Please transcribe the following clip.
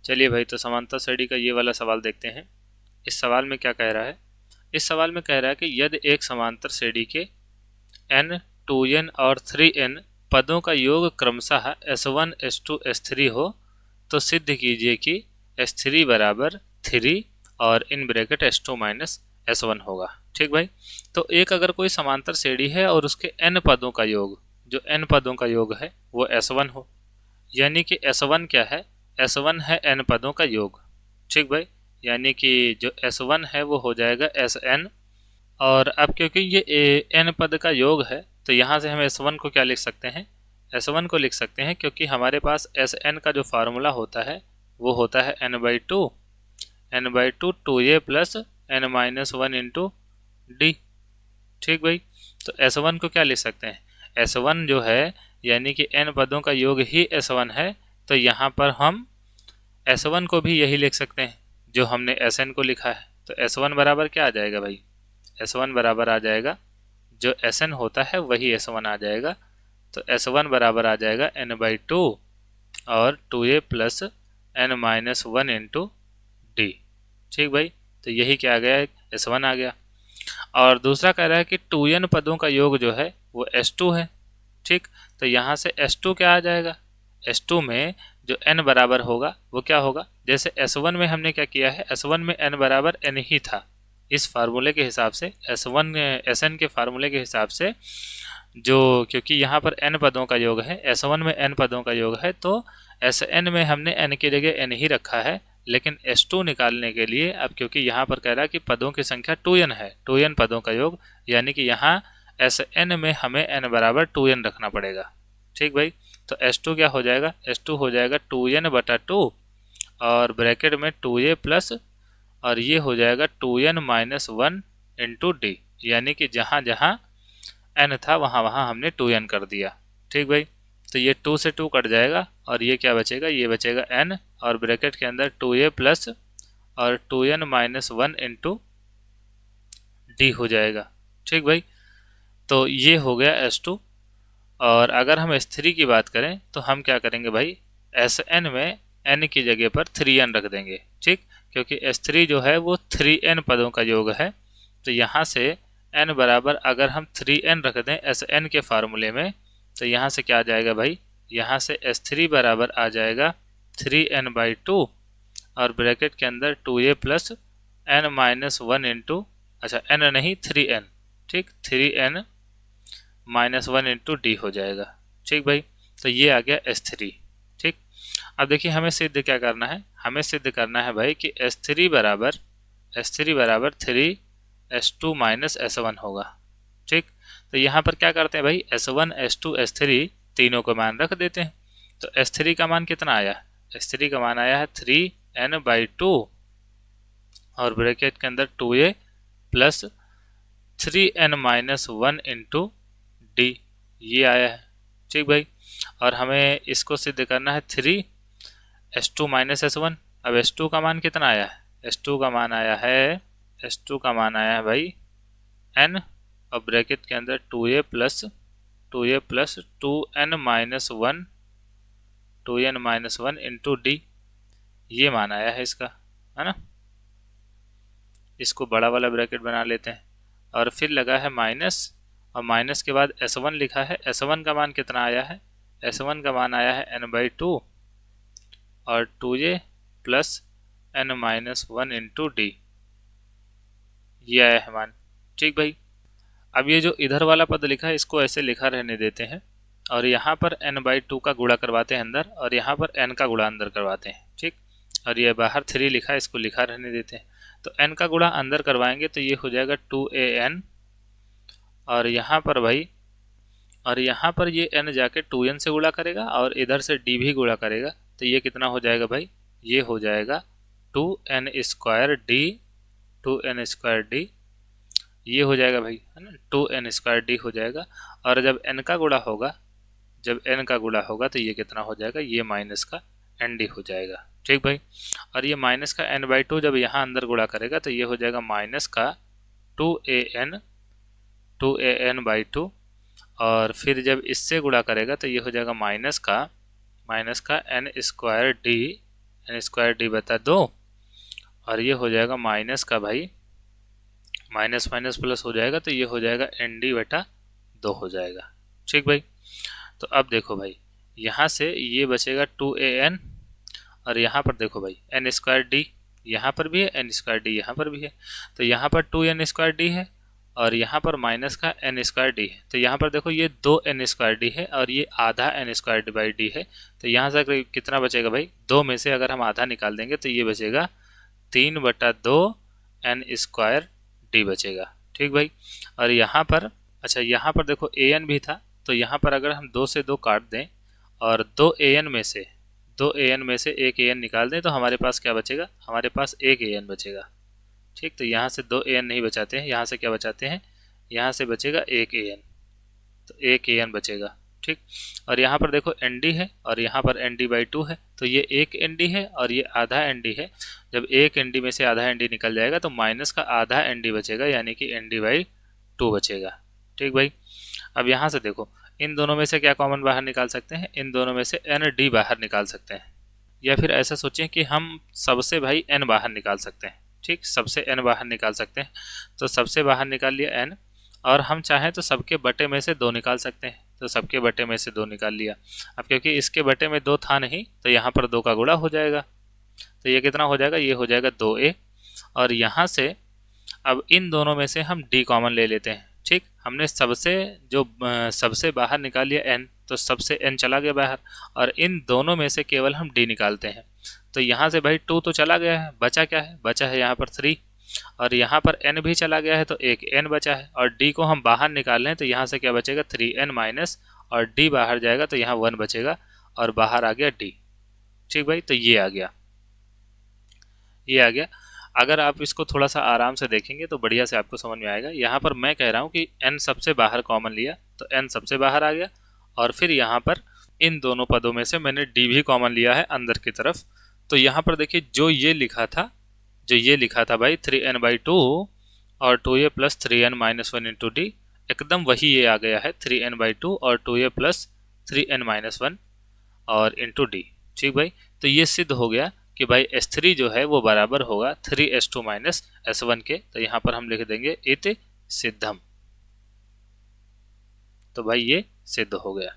चलिए भाई, तो समांतर श्रेणी का ये वाला सवाल देखते हैं। इस सवाल में क्या कह रहा है? इस सवाल में कह रहा है कि यदि एक समांतर श्रेणी के n 2n और 3n पदों का योग क्रमशः s1 s2 s3 हो तो सिद्ध कीजिए कि s3 बराबर 3 और in bracket s2 minus s1 होगा। ठीक भाई, तो एक अगर कोई समांतर श्रेणी है और उसके n पदों का योग, जो n पदों का योग है वो s1 हो, यानी कि S1 क्या है? S1 है n पदों का योग। ठीक भाई, यानी कि जो S1 है वो हो जाएगा Sn। और अब क्योंकि ये n पद का योग है तो यहाँ से हम S1 को क्या लिख सकते हैं? S1 को लिख सकते हैं क्योंकि हमारे पास Sn का जो फार्मूला होता है वो होता है n/2 2a plus n-1 into D. ठीक भाई, तो S1 को क्या लिख सकते हैं? S1 जो है यानी कि n पदों का योग ही S1 है, तो यहाँ पर हम S1 को भी यही लिख सकते हैं जो हमने Sn को लिखा है। तो S1 बराबर क्या आ जाएगा भाई? S1 बराबर आ जाएगा, जो Sn होता है वही S1 आ जाएगा। तो S1 बराबर आ जाएगा n/2 और 2a plus n-1 into D. ठीक भाई, तो यही क्या आ गया? S1 आ गया। और दूसरा कह रहा है कि 2n पदों का योग जो है वो S2 है। ठीक, तो यहाँ से S2 क्या आ जाएगा? S2 में जो n बराबर होगा वो क्या होगा? जैसे S1 में हमने क्या किया है, S1 में n बराबर n ही था। इस फार्मूले के हिसाब से S1 Sn के फार्मूले के हिसाब से, जो क्योंकि यहाँ पर n पदों का योग है, S1 में n पदों का योग है, तो Sn में हमने n की जगह n ही रखा है। लेकिन S2 निकालने के लिए अब क्योंकि यहाँ पर कह रहा है कि पदों की संख्या 2n है, 2n पदों का योग, यानी कि यहाँ Sn में हमें n बराबर 2n रखना पड़ेगा। ठीक भाई, तो S2 क्या हो जाएगा? S2 हो जाएगा 2n/2 और ब्रैकेट में 2a प्लस, और ये हो जाएगा 2n-1 इंटू डी, यानी कि जहाँ जहाँ n था वहाँ वहाँ हमने 2n कर दिया। ठीक भाई, तो ये 2 से 2 कट जाएगा और ये क्या बचेगा? ये बचेगा n और ब्रैकेट के अंदर 2a प्लस और 2n-1 इंटू डी हो जाएगा। ठीक भाई, तो ये हो गया S2। और अगर हम S3 की बात करें तो हम क्या करेंगे भाई? Sn में n की जगह पर 3n रख देंगे। ठीक, क्योंकि S3 जो है वो 3n पदों का योग है, तो यहाँ से n बराबर अगर हम 3n रख दें Sn के फार्मूले में, तो यहाँ से क्या आ जाएगा भाई? यहाँ से S3 बराबर आ जाएगा 3n/2 और ब्रैकेट के अंदर 2a प्लस n-1 इंटू, अच्छा n नहीं 3n, ठीक 3n-1 इंटू डी हो जाएगा। ठीक भाई, तो ये आ गया S3। ठीक, अब देखिए हमें सिद्ध क्या करना है? हमें सिद्ध करना है भाई कि S3 बराबर 3 S2 माइनस S1 होगा। ठीक, तो यहाँ पर क्या करते हैं भाई? S1 S2 S3 तीनों को मान रख देते हैं। तो S3 का मान कितना आया? S3 का मान आया है 3n/2 और ब्रैकेट के अंदर 2a plus 3n-1 into D, ये आया है। ठीक भाई, और हमें इसको सिद्ध करना है 3 S2 माइनस S1। अब S2 का मान कितना आया है? S2 का मान आया है, S2 का मान आया है भाई n और ब्रैकेट के अंदर 2a plus 2n-1 into D, ये मान आया है इसका, है ना। इसको बड़ा वाला ब्रैकेट बना लेते हैं और फिर लगा है माइनस, और माइनस के बाद S1 लिखा है। S1 का मान कितना आया है? S1 का मान आया है n/2 और 2a plus n-1 into D, ये आया है मान। ठीक भाई, अब ये जो इधर वाला पद लिखा है इसको ऐसे लिखा रहने देते हैं और यहाँ पर n/2 का गुणा करवाते हैं अंदर और यहाँ पर n का गुणा अंदर करवाते हैं। ठीक, और ये बाहर 3 लिखा है, इसको लिखा रहने देते हैं। तो n का गुणा अंदर करवाएंगे तो ये हो जाएगा 2an, और यहाँ पर भाई, और यहाँ पर ये n जाके 2n से गुणा करेगा और इधर से d भी गुणा करेगा, तो ये कितना हो जाएगा भाई? ये हो जाएगा 2n² ये हो जाएगा भाई, है ना, 2n² हो जाएगा। और जब n का गुणा होगा, तो ये कितना हो जाएगा? ये माइनस का nd हो जाएगा। ठीक भाई, और ये माइनस का n/2 जब यहाँ अंदर गुणा करेगा तो ये हो जाएगा माइनस का 2an/2 और फिर जब इससे गुणा करेगा तो ये हो जाएगा माइनस का n² एन स्क्वायर डी बता 2, और ये हो जाएगा माइनस का भाई, माइनस माइनस प्लस हो जाएगा, तो ये हो जाएगा एन डी बटा 2 हो जाएगा। ठीक भाई। तो अब देखो भाई, यहाँ से ये बचेगा 2an, और यहाँ पर देखो भाई एन स्क्वायर डी यहाँ पर भी है, एन स्क्वायर डी यहाँ पर भी है, तो यहाँ पर 2n स्क्वायर डी है और यहाँ पर माइनस का एन स्क्वायर डी है। तो यहाँ पर देखो ये 2n स्क्वायर डी है और ये आधा N square D by D है। तो यहाँ से कितना बचेगा भाई, 2 में से अगर हम आधा निकाल देंगे तो ये बचेगा 3/2 एन स्क्वायर डी बचेगा। ठीक भाई। और यहाँ पर अच्छा, यहाँ पर देखो an भी था, तो यहाँ पर अगर हम 2 से 2 काट दें और 2an में से एक an निकाल दें तो हमारे पास क्या बचेगा, हमारे पास एक an बचेगा। ठीक, तो यहाँ से 2an नहीं बचाते हैं, यहाँ से क्या बचाते हैं, यहाँ से बचेगा एक an, तो एक an बचेगा। ठीक, और यहाँ पर देखो nd है और यहाँ पर nd/2 है, तो ये एक nd है और ये आधा nd है। जब एक nd में से आधा nd निकल जाएगा तो माइनस का आधा nd बचेगा, यानी कि nd/2 बचेगा। ठीक भाई। अब यहाँ से देखो इन दोनों में से क्या कॉमन बाहर निकाल सकते हैं, इन दोनों में से nd बाहर निकाल सकते हैं, या फिर ऐसा सोचें कि हम सबसे भाई n बाहर निकाल सकते हैं। ठीक, सबसे n बाहर निकाल सकते हैं, तो सबसे बाहर निकाल लिया n, और हम चाहें तो सबके बटे में से 2 निकाल सकते हैं, तो सबके बटे में से 2 निकाल लिया। अब क्योंकि इसके बटे में 2 था नहीं तो यहाँ पर 2 का गुणा हो जाएगा, तो ये कितना हो जाएगा, ये हो जाएगा 2a। और यहाँ से अब इन दोनों में से हम d कॉमन ले लेते हैं। ठीक, हमने सबसे बाहर निकाल लिया n, तो सबसे n चला गया बाहर, और इन दोनों में से केवल हम d निकालते हैं। तो यहाँ से भाई 2 तो चला गया है, बचा क्या है, बचा है यहाँ पर 3, और यहाँ पर n भी चला गया है तो एक n बचा है, और d को हम बाहर निकाल लें तो यहाँ से क्या बचेगा 3n माइनस, और d बाहर जाएगा तो यहाँ 1 बचेगा और बाहर आ गया d। ठीक भाई, तो ये आ गया, ये आ गया। अगर आप इसको थोड़ा सा आराम से देखेंगे तो बढ़िया से आपको समझ में आएगा। यहाँ पर मैं कह रहा हूँ कि n सबसे बाहर कॉमन लिया तो n सबसे बाहर आ गया, और फिर यहाँ पर इन दोनों पदों में से मैंने d भी कॉमन लिया है अंदर की तरफ। तो यहाँ पर देखिए जो ये लिखा था भाई 3n/2 और 2a plus 3n minus 1 into D, एकदम वही ये आ गया है 3n/2 और 2a प्लस 3n माइनस 1 और इंटू डी। ठीक भाई, तो ये सिद्ध हो गया कि भाई S3 जो है वो बराबर होगा 3s2 माइनस S1 के। तो यहाँ पर हम लिख देंगे इति सिद्धम। तो भाई ये सिद्ध हो गया।